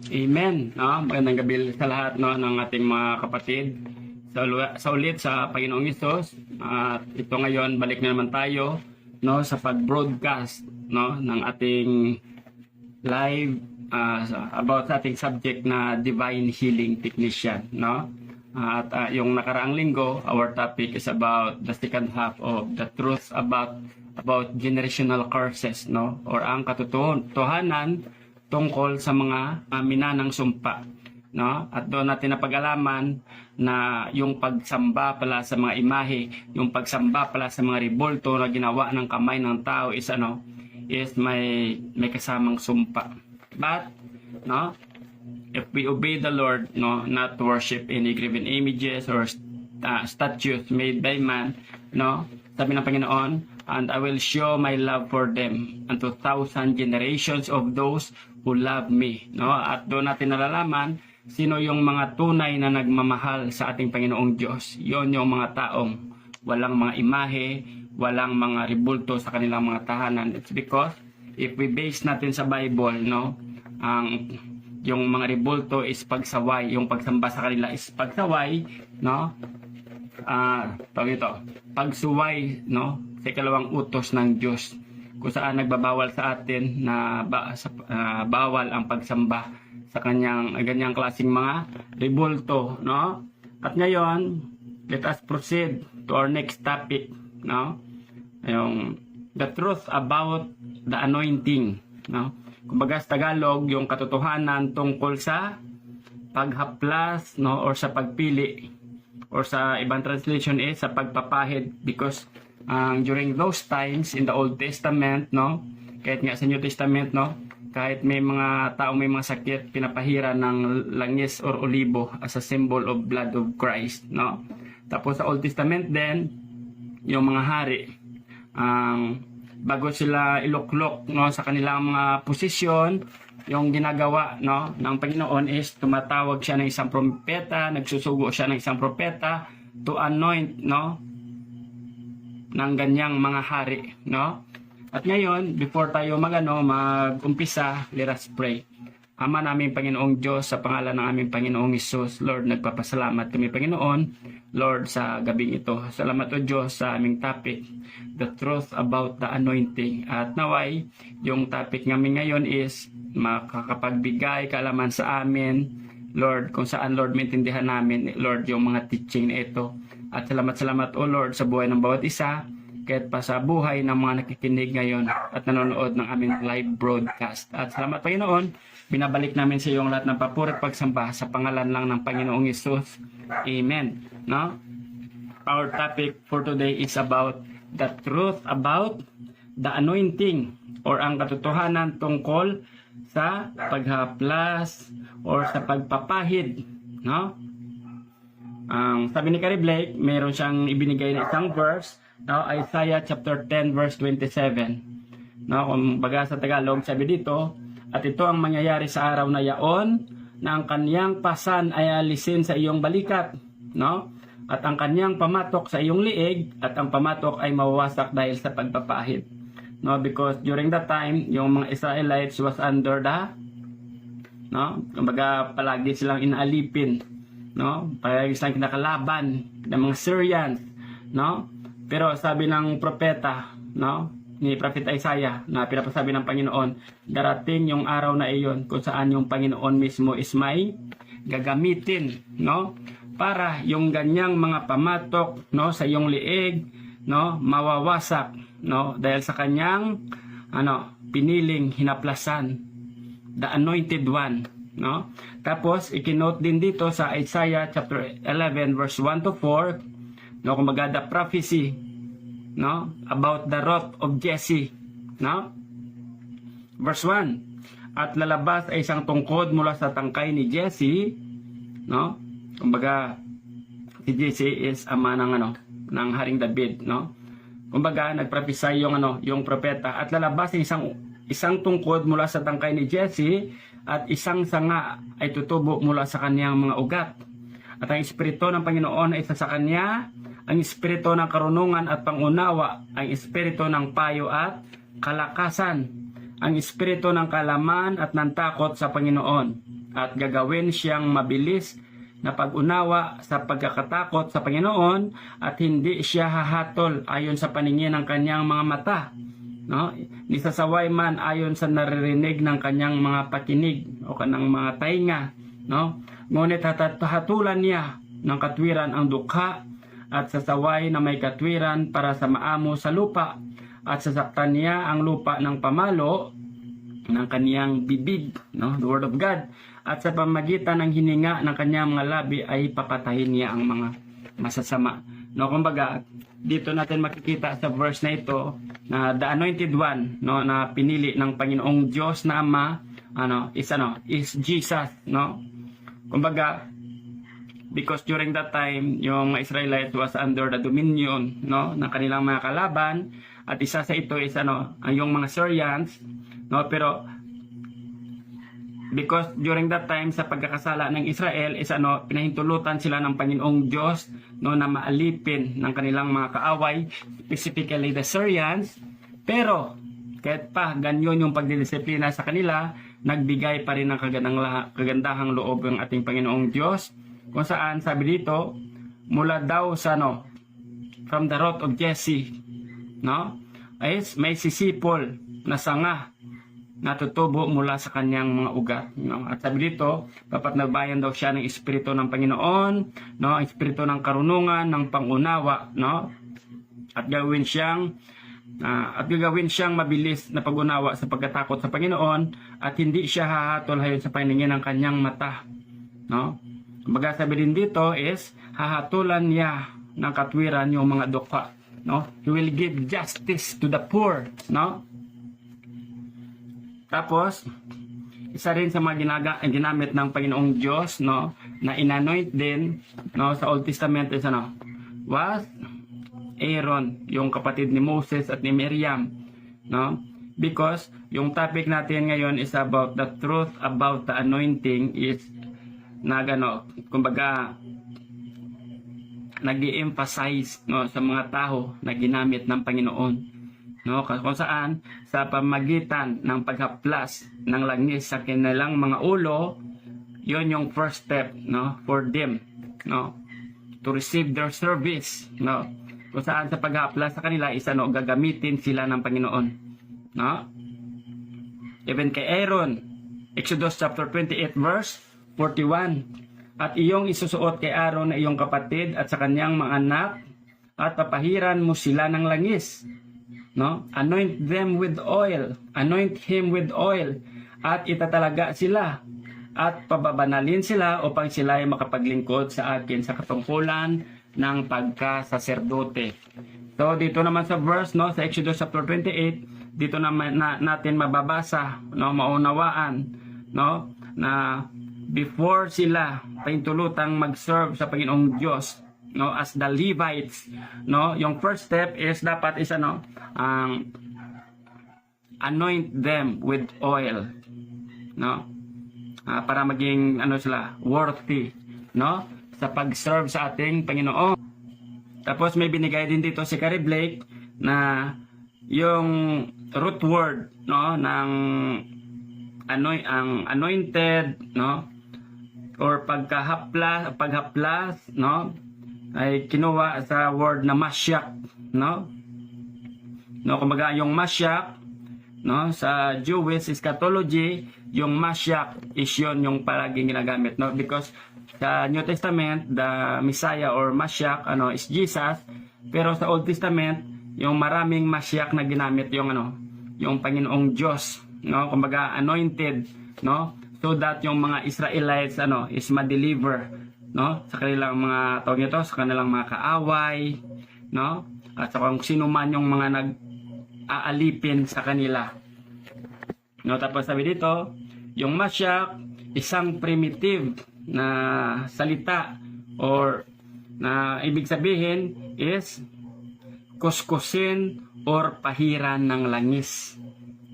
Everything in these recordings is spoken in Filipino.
Amen. No? Magandang gabi sa lahat, no, ng ating mga kapatid. Sa ulit sa Panginoong Hesus. At ito ngayon, balik na naman tayo, no, sa pag-broadcast, no, ng ating live about sa ating subject na Divine Healing Technician. No? At yung nakaraang linggo, our topic is about the second half of the truth about generational curses, no, or ang katotohanan tungkol sa mga minanang sumpa, no? At doon natin napag-alaman na yung pagsamba pala sa mga imahe, yung pagsamba pala sa mga rebulto na ginawa ng kamay ng tao is may kasamang sumpa. But no, if we obey the Lord, no, not to worship any graven images or statues made by man, no, sabi ng Panginoon, and I will show my love for them unto 1,000 generations of those who love me. No? At doon natin nalalaman sino yung mga tunay na nagmamahal sa ating Panginoong Diyos. Yon yung mga taong walang mga imahe, walang mga rebulto sa kanilang mga tahanan. It's because if we base natin sa Bible, no, yung mga rebulto is pagsaway, yung pagsamba sa kanila is pagsaway, no? Pagsuway, no, sa ikalawang utos ng Diyos, kung saan nagbabawal sa atin na bawal ang pagsamba sa ganyang klaseng mga rebulto, no? At ngayon, let us proceed to our next topic, no? Yung the truth about the anointing, no? Kumbaga sa Tagalog, yung katotohanan tungkol sa paghaplas, no, or sa pagpili, or sa ibang translation is sa pagpapahid, because during those times in the Old Testament, no, kahit nga sa New Testament, no, kahit may mga tao may mga sakit, pinapahira ng langis or olibo as a symbol of blood of Christ, no. Tapos sa Old Testament din, yung mga hari, bago sila iluklok, no, sa kanilang mga posisyon, yung ginagawa, no, ng Panginoon is tumatawag siya ng isang propeta, nagsusugo siya ng isang propeta to anoint, no, ng ganyang mga hari, no. At ngayon, before tayo mag-umpisa, let us pray. Ama naming Panginoong Diyos, sa pangalan ng aming Panginoong Hesus, Lord, nagpapasalamat kami, Panginoon, Lord, sa gabing ito. Salamat o Diyos sa aming topic, the truth about the anointing. At naway, yung topic namin ngayon is makakapagbigay kaalaman sa amin, Lord, kung saan, Lord, maintindihan namin, Lord, yung mga teaching na ito. At salamat o Lord sa buhay ng bawat isa, kahit pa sa buhay ng mga nakikinig ngayon at nanonood ng aming live broadcast. At salamat, Panginoon, binabalik namin sa iyo ang lahat ng papuri at pagsamba sa pangalan lang ng Panginoong Hesus. Amen. No? Our topic for today is about the truth about the anointing, or ang katotohanan tungkol sa paghaplas or sa pagpapahid, no? Sabi ni Carrie Blake, meron siyang ibinigay na isang verse, no? Isaiah chapter 10 verse 27. No, kung baga sa Tagalog, sabi dito, at ito ang mangyayari sa araw na yaon, na ang kanyang pasan ay alisin sa iyong balikat, no? At ang kanyang pamatok sa iyong liig, at ang pamatok ay mawawasak dahil sa pagpapahid. No, because during that time, yung mga Israelites was under the, no, kumbaga palagi silang inaalipin, no, palagi silang kinakalaban ng mga Syrians, no. Pero sabi ng propeta, no, ni Prophet Isaiah, na pinapasabi ng Panginoon, darating yung araw na iyon kung saan yung Panginoon mismo is may gagamitin, no, para yung ganyang mga pamatok, no, sa iyong liig, no, mawawasak, no, dahil sa kanyang piniling hinaplasan, the anointed one, no. Tapos ikinote din dito sa Isaiah chapter 11 verse 1 to 4, no, kumbaga the prophecy, no, about the wrath of Jesse, no. Verse 1, at lalabas ay isang tungkod mula sa tangkay ni Jesse, no, kumbaga si Jesse is ama ng Haring David, no. Kumbaga nagprophesy yung propeta, at lalabas ay isang tungkod mula sa tangkay ni Jesse, at isang sanga ay tutubo mula sa kaniyang mga ugat. At ang espiritu ng Panginoon ay isa sa kanya, ang espiritu ng karunungan at pangunawa, ang espiritu ng payo at kalakasan, ang espiritu ng kalaman at ng takot sa Panginoon, at gagawin siyang mabilis na pag-unawa sa pagkakatakot sa Panginoon at hindi siya hahatol ayon sa paningin ng kanyang mga mata, no? Nisasaway man ayon sa naririnig ng kanyang mga pakinig o kanang mga tainga, no? Ngunit hatulan niya ng katwiran ang dukha at sasaway na may katwiran para sa maamo sa lupa at sasaktan niya ang lupa ng pamalo ng kaniyang bibig, no? The word of God. At sa pamagitan ng hininga ng kanyang mga labi ay papatahin niya ang mga masasama. No, kumbaga, dito natin makikita sa verse na ito na the anointed one, no, na pinili ng Panginoong Diyos na Ama, is Jesus, no? Kumbaga, because during that time, yung Israelite was under the dominion, no, ng kanilang mga kalaban, at isa sa ito is yung mga Syrians, no, pero because during that time sa pagkakasala ng Israel is pinahintulutan sila ng Panginoong Diyos, no, na maalipin ng kanilang mga kaaway, specifically the Syrians. Pero kahit pa ganyan yung pagdidisiplina sa kanila, nagbigay pa rin ng kagandahang loob ng ating Panginoong Diyos, kung saan sabi dito mula daw sa from the root of Jesse, no, ay may sisipol na sanga natutubo mula sa kanyang mga ugat, no? At sabi dito, papatnubayan daw siya ng espiritu ng Panginoon, no, espiritu ng karunungan, ng pangunawa, no? At gagawin siyang mabilis na pag-unawa sa pagkatakot sa Panginoon at hindi siya hahatol ayon sa paningin ng kanyang mata, no? Kumbaga sabi din dito is hahatulan niya ng katwiran yung mga dukha, no? He will give justice to the poor, no? Tapos, isa rin sa mga ginamit ng Panginoong Diyos, no, na inanoint din, no, sa Old Testament is was Aaron, yung kapatid ni Moses at ni Miriam, no? Because yung topic natin ngayon is about the truth about the anointing is kumbaga nag-i-emphasize, no, sa mga tao na ginamit ng Panginoon, no, kung saan sa pamagitan ng paghaplas ng langis sa kanilang mga ulo, yon yung first step, no, for them, no, to receive their service, no, kung saan sa paghaplas sa kanila is gagamitin sila ng Panginoon, no. Even kay Aaron, Exodus chapter 28 verse 41, at iyong isusuot kay Aaron na iyong kapatid at sa kanyang mga anak at papahiran mo sila ng langis, no? Anoint them with oil, anoint him with oil, at itatalaga sila at pababanalin sila upang sila ay makapaglingkod sa akin sa katungkulan ng pagkasaserdote. So dito naman sa verse, no, sa Exodus chapter 28, dito naman natin mababasa, no, maunawaan, no, na before sila pahintulutang mag-serve sa Panginoong Diyos, no, as the Levites, no, yung first step is dapat is anoint them with oil, no, para maging sila worthy, no, sa pag-serve sa ating Panginoon. Tapos may binigay din dito si Carrie Blake na yung root word, no, ng ang anointed, no, or paghaplas, no, ay kinuha sa word na masyak, no. No, kumbaga yung masyak, no, sa Jewish eschatology, yung masyak is yun yung palaging ginagamit, no, because sa New Testament, the Messiah or masyak, is Jesus, pero sa Old Testament, yung maraming masyak na ginamit yung yung Panginoong Diyos, no, kumbaga anointed, no, so that yung mga Israelites is ma-deliver, no, sa kanilang mga tawag nito, sa kanilang mga kaaway, no, at sa kung sino man yung mga nag-aalipin sa kanila, no. Tapos sabi dito, yung masyak, isang primitive na salita or na ibig sabihin is kuskusin or pahiran ng langis,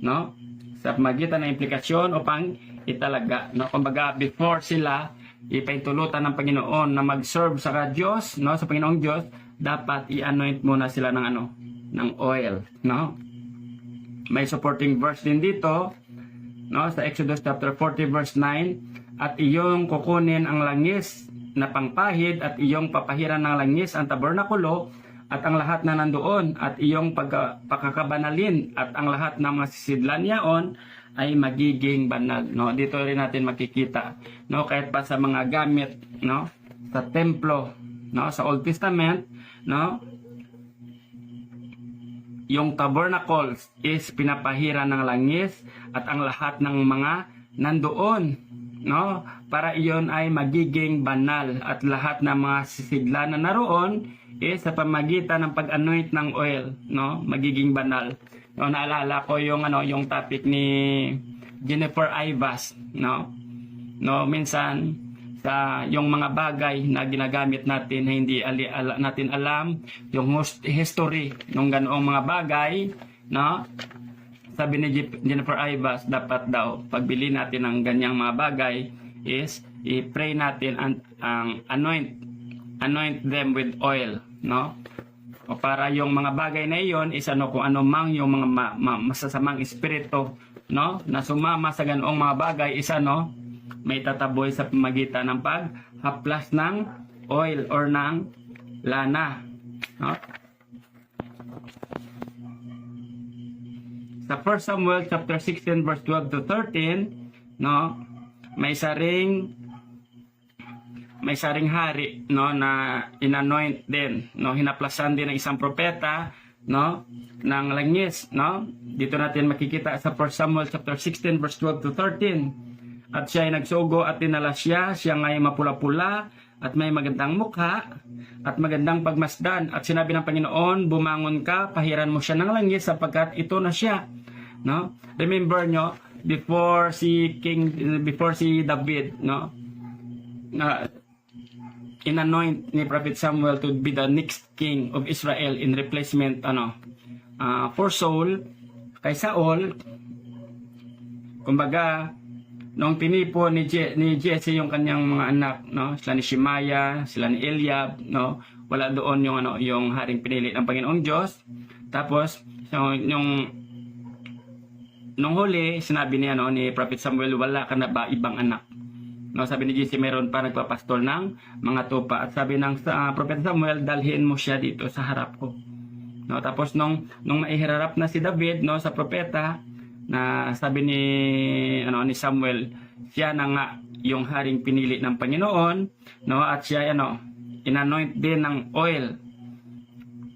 no, sa magitan ng implikasyon upang italaga, no, kumbaga before sila ipaintulutan ng Panginoon na mag-serve sa Diyos, no, sa Panginoong Diyos, dapat i-anoint muna sila ng ng oil, no. May supporting verse din dito, no, sa Exodus chapter 40 verse 9, at iyong kukunin ang langis na pangpahid at iyong papahiran ng langis ang tabernakulo at ang lahat na nandoon at iyong pagkakabanalin at ang lahat ng mga sisidlan niyaon ay magiging banal, no? Dito rin natin makikita, no, kahit pa sa mga gamit, no, sa templo, no, sa Old Testament, no, yung tabernacles is pinapahiran ng langis at ang lahat ng mga nandoon, no, para iyon ay magiging banal at lahat ng mga sisidlan na naroon is sa pamagitan ng pag-anoint ng oil, no, magiging banal. No, naalala ko yung yung topic ni Jennifer Ivas, no. No, minsan sa yung mga bagay na ginagamit natin na hindi natin alam yung history ng ganoong mga bagay, no. Sabi ni Jennifer Ivas, dapat daw pagbili natin ng ganyang mga bagay is i-pray natin ang anoint them with oil, no. O para yung mga bagay na iyon is kung ano mang yung mga masasamang espiritu, no, na sumama sa ganoong mga bagay is may tataboy sa pamagitan ng paghaplas ng oil or ng lana, no. Sa 1 Samuel chapter 16 verse 12 to 13, no, may saring hari, no, na inanoint din, no, hinaplasan din ng isang propeta, no, ng langis, no. Dito natin makikita sa 1 Samuel chapter 16 verse 12 to 13. At siya ay nagsugo at dinala siya ngay mapula-pula at may magandang mukha at magandang pagmasdan, at sinabi ng Panginoon, bumangon ka, pahiran mo siya ng langis sapagkat ito na siya, no. Remember nyo, before si David, no, inanoint ni Prophet Samuel to be the next king of Israel in replacement for Saul, kay Saul. Kumbaga, nung tinipo ni Jesse yung kanyang mga anak, no, sila ni Shemaiah, sila ni Eliab, no, wala doon yung haring pinili ng Panginoong Diyos. Tapos nung huli sinabi niya, no, ni Prophet Samuel, wala ka na ba ibang anak? No, sabi ni Jesse, meron pa nagpapastol ng mga tupa. At sabi ng Prophet Samuel, dalhin mo siya dito sa harap ko. No, tapos nung maiharap na si David, no, sa propeta, na sabi ni Samuel, siya na nga yung haring pinili ng Panginoon, no, at siya inanoint din ng oil.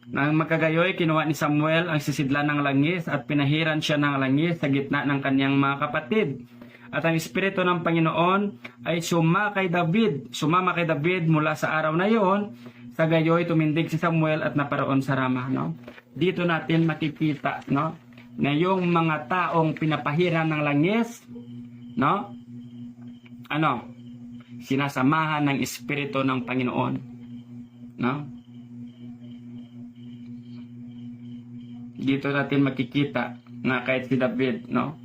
Nang magkagayoy, kinuha ni Samuel ang sisidlan ng langis at pinahiran siya ng langis sa gitna ng kanyang mga kapatid. At ang Espiritu ng Panginoon ay sumama kay David mula sa araw na iyon. Sa gayoy, tumindig si Samuel at naparoon sa Rama, no. Dito natin makikita, no, na yung mga taong pinapahiran ng langis, no, sinasamahan ng Espiritu ng Panginoon, no. Dito natin makikita na kahit si David, no,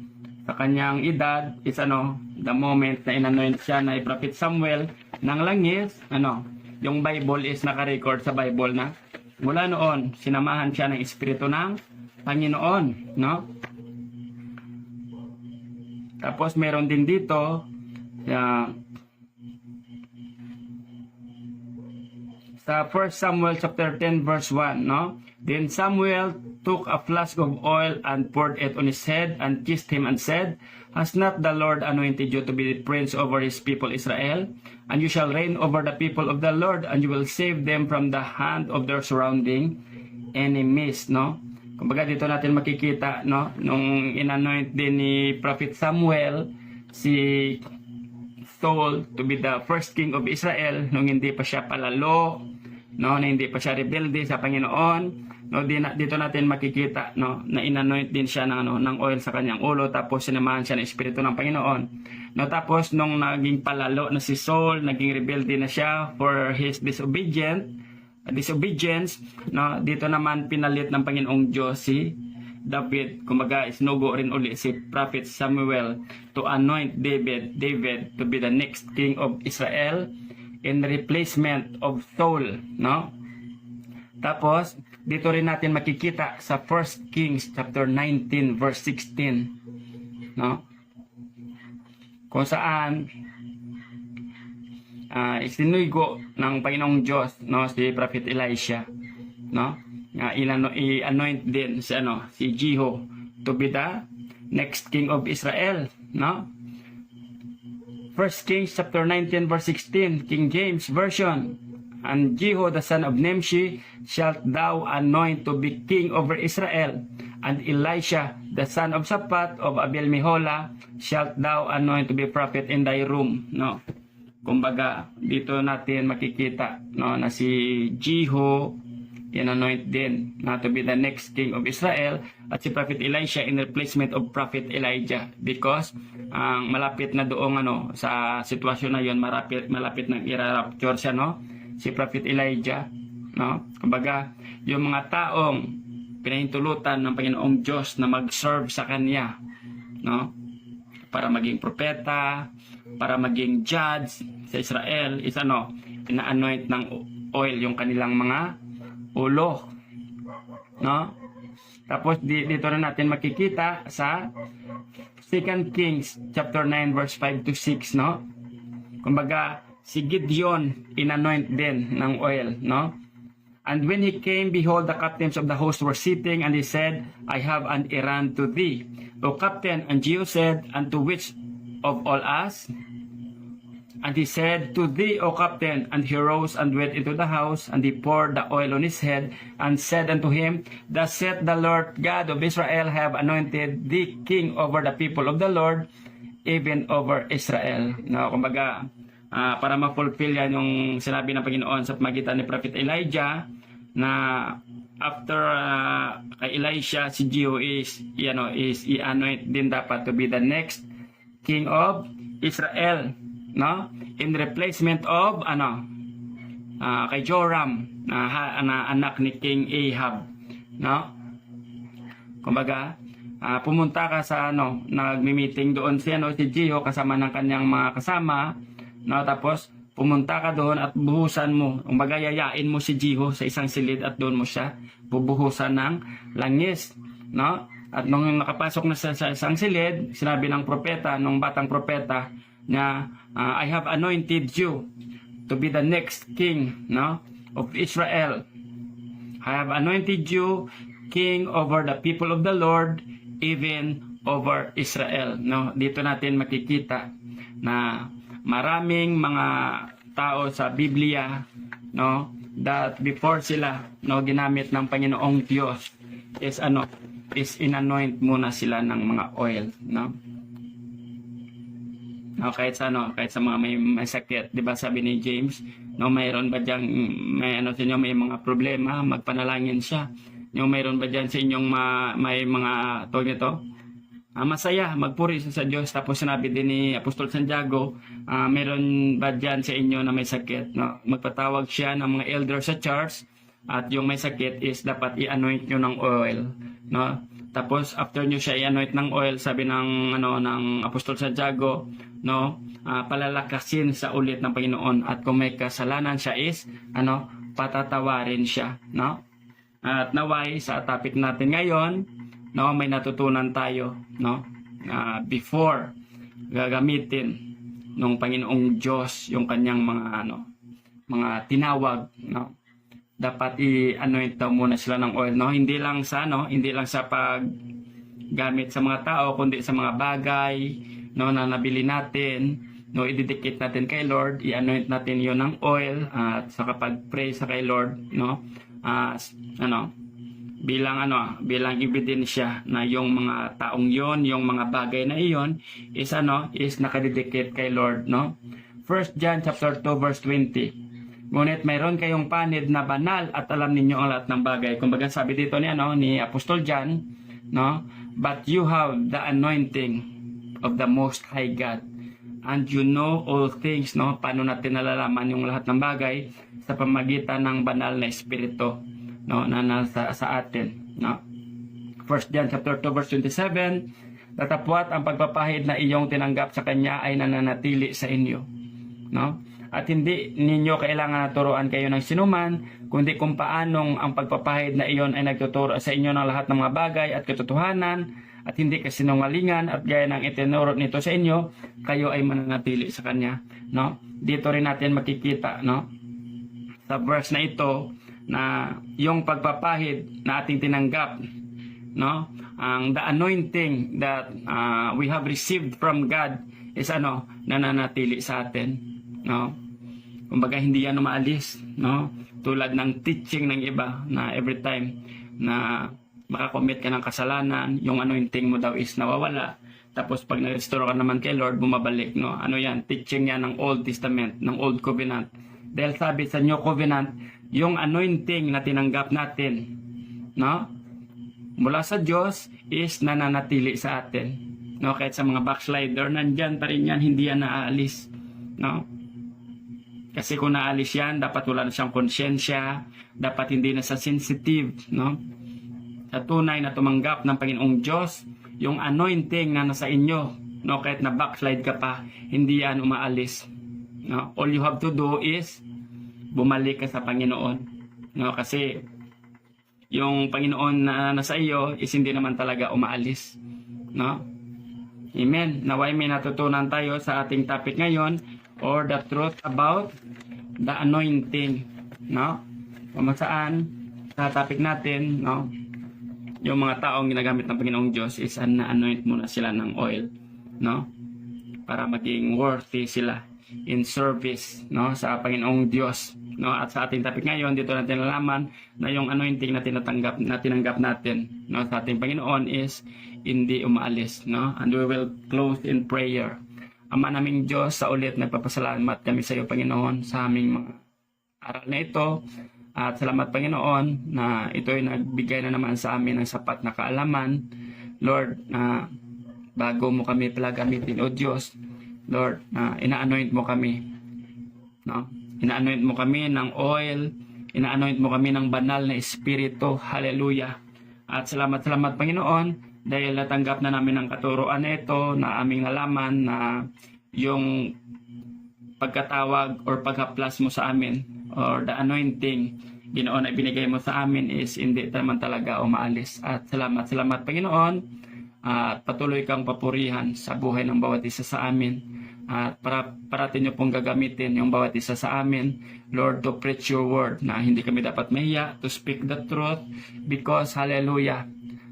sa kanyang edad is the moment na inanoint siya na Prophet Samuel ng langis, yung Bible is naka-record sa Bible na mula noon sinamahan siya ng Espiritu ng Panginoon, no. Tapos meron din dito sa 1 Samuel chapter 10 verse 1, no. Then Samuel took a flask of oil and poured it on his head and kissed him and said, has not the Lord anointed you to be the prince over his people Israel? And you shall reign over the people of the Lord, and you will save them from the hand of their surrounding enemies, no. Kumbaga dito natin makikita, no, nung inanoint din ni Prophet Samuel si Saul to be the first king of Israel, nung hindi pa siya palalo, no, na hindi pa siya rebelde sa Panginoon, no. Dito natin makikita, no, na inanoint din siya ng oil sa kanyang ulo, tapos sinamahan siya ng Espiritu ng Panginoon, no. Tapos nung naging palalo na si Saul, naging rebelde na siya for his disobedience, no, dito naman pinalit ng Panginoong Diyos si David. Kumbaga isinugo rin uli si Prophet Samuel to anoint David to be the next king of Israel in replacement of Saul, no. Tapos dito rin natin makikita sa 1 Kings chapter 19 verse 16, no, kung saan isinugo ng Panginoong Diyos, no, si Prophet Elisha, no, i-anoint din si Jehu to be the next king of Israel, no. 1 Kings chapter 19 verse 16, King James Version. And Jehu the son of Nimshi shalt thou anoint to be king over Israel, and Elisha the son of Shaphat of Abel-Meholah shalt thou anoint to be prophet in thy room, no. Kumbaga dito natin makikita, no, na si Jehu in-anoint din na to be the next king of Israel, at si Prophet Elisha in replacement of Prophet Elijah, because malapit na doong sa sitwasyon na yon, malapit nang i-rapture siya, no, si Prophet Elijah, no. Kumbaga yung mga taong pinahintulutan ng Panginoong Diyos na mag-serve sa kanya, no, para maging propeta, para maging judge sa Israel, is ina-anoint ng oil yung kanilang mga ulo, no. Tapos dito na natin makikita sa 2 Kings chapter 9 verse 5 to 6, no. Kumbaga si Gideon in-anoint din ng oil, no. And when he came, behold, the captains of the host were sitting, and he said, I have an errand to thee, O captain. And Jehu said, unto which of all us? And he said, to thee, O captain. And he rose and went into the house, and he poured the oil on his head, and said unto him, Thus saith the Lord God of Israel, I have anointed thee king over the people of the Lord, even over Israel. No, kumbaga, para ma-fulfill yan yung sinabi ng Panginoon sa pamagitan ni Prophet Elijah, na after kay Elisha, si Jehu is i-anoint din dapat to be the next king of Israel, no, in replacement of kay Joram, na anak ni King Ahab, no. Kumbaga pumunta ka sa nagmi-meeting doon si Jehu kasama ng kanyang mga kasama, no, tapos pumunta ka doon at buhusan mo, kumbaga yayain mo si Jehu sa isang silid at doon mo siya bubuhusan ng langis, no. At nung nakapasok na sa isang silid, sinabi ng propeta, nung batang propeta, na I have anointed you to be the next king, no, of Israel. I have anointed you king over the people of the Lord, even over Israel, no. Dito natin makikita na maraming mga tao sa Biblia, no, that before sila ginamit ng Panginoong Diyos is in-anoint muna sila ng mga oil, no. No, kahit sa mga may sakit, 'di ba sabi ni James, no, mayroon ba diyang may sa inyo may mga problema, magpanalangin siya. Yung mayroon ba diyan sa inyong may mga tawag nito? Masaya, magpuri sa Diyos. Tapos sinabi din ni Apostol Santiago, mayroon ba diyan sa inyo na may sakit, no? Magpatawag siya ng mga elders sa church, at yung may sakit is dapat i-anoint nyo ng oil, no? Tapos after nyo siya i-anoint ng oil, sabi ng Apostol Santiago, no, palalakasin sa ulit ng Panginoon, at kung may kasalanan siya is patatawarin siya, no. At naway sa topic natin ngayon, no, may natutunan tayo, no, before gagamitin ng Panginoong Diyos yung kanyang mga tinawag, no, dapat i-anoint daw muna sila ng oil, no. Hindi lang sa paggamit sa mga tao, kundi sa mga bagay, no, na nabili natin, no, ididikit natin kay Lord, i-anoint natin 'yon ng oil, at sa kapag pray sa kay Lord, no, bilang ebidensya na yung mga taong yon, yung mga bagay na iyon is nakadidikit kay Lord, no. 1 John chapter 2 verse 20. Ngunit mayroon kayong panid na banal at alam ninyo ang lahat ng bagay. Kumbaga sabi dito ni Apostol John, no, but you have the anointing of the Most High God, and you know all things, no. Paano natin nalalaman yung lahat ng bagay? Sa pamagitan ng banal na espiritu, no, na nasa sa atin, no. 1 John chapter 2 verse 27, datapwat ang pagpapahid na iyong tinanggap sa kanya ay nananatili sa inyo, no. At hindi ninyo kailangan na turuan kayo ng sinuman, kundi kung paanong ang pagpapahid na iyon ay nagtuturo sa inyo ng lahat ng mga bagay at katotohanan, at hindi kasinungalingan, at gaya ng itinuro nito sa inyo, kayo ay mananatili sa Kanya. No? Dito rin natin makikita, no? Sa verse na ito, na yung pagpapahid na ating tinanggap, no? Ang the anointing that we have received from God is nananatili sa atin, no? Kumbaga hindi yan umaalis, no? Tulad ng teaching ng iba na every time na makakommit ka ng kasalanan, yung anointing mo daw is nawawala. Tapos pag na-restore ka naman kay Lord, bumabalik, no? Ano yan? Teaching yan ng Old Testament, ng Old Covenant. Dahil sabi sa New Covenant, yung anointing na tinanggap natin, no? Mula sa Diyos is nananatili sa atin. No? Kahit sa mga backslider, nandyan pa rin yan, hindi yan naaalis. No? Kasi kung naalis yan, dapat wala na siyang konsyensya, dapat hindi na sa sensitive, no? Sa tunay na tumanggap ng Panginoong Diyos, yung anointing na nasa inyo, no? Kahit na backslide ka pa, hindi yan umaalis. No? All you have to do is bumalik ka sa Panginoon. No? Kasi yung Panginoon na nasa iyo is hindi naman talaga umaalis. No? Amen. Naway may natutunan tayo sa ating topic ngayon, or the truth about the anointing. No? Kung saan sa topic natin, no? Yung mga taong ginagamit ng Panginoong Diyos is na-anoint muna sila ng oil, no? Para maging worthy sila in service, no, sa Panginoong Diyos, no? At sa ating topic ngayon, dito natin nalaman na yung anointing na tinanggap natin, no, sa ating Panginoon is hindi umaalis, no? And we will close in prayer. Ama naming Diyos, sa ulit nagpapasalamat kami sa iyo, Panginoon, sa aming mga aral na ito. At salamat, Panginoon, na ito ay nagbigay na naman sa amin ng sapat na kaalaman. Lord, na bago mo kami palagamitin, O Diyos, Lord, na ina-anoint mo kami. No? Ina-anoint mo kami ng oil, ina-anoint mo kami ng banal na espiritu. Hallelujah. At salamat, Panginoon, dahil natanggap na namin ang katuruan na ito, na aming nalaman na yung pagkatawag or paghaplas mo sa amin, or the anointing, Ginoon, na ibinigay mo sa amin is hindi naman talaga umaalis. At salamat, Panginoon, at patuloy kang papurihan sa buhay ng bawat isa sa amin. At parating nyo pong gagamitin yung bawat isa sa amin, Lord, to preach your word, na hindi kami dapat mahiya, to speak the truth, because hallelujah,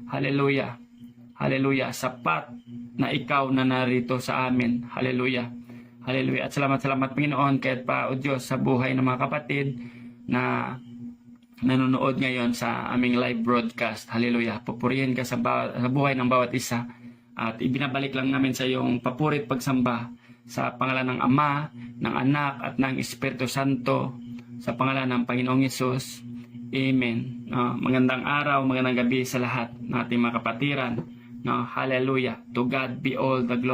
hallelujah, hallelujah, sapat na ikaw na narito sa amin. Hallelujah. Hallelujah. At salamat, Panginoon, kahit pa, O Diyos, sa buhay ng mga kapatid na nanonood ngayon sa aming live broadcast. Hallelujah. Pupurihin ka sa buhay ng bawat isa. At ibinabalik lang namin sa iyong papurit pagsamba sa pangalan ng Ama, ng Anak, at ng Espiritu Santo, sa pangalan ng Panginoong Yesus. Amen. Magandang araw, magandang gabi sa lahat ng ating mga kapatiran. Hallelujah. To God be all the glory.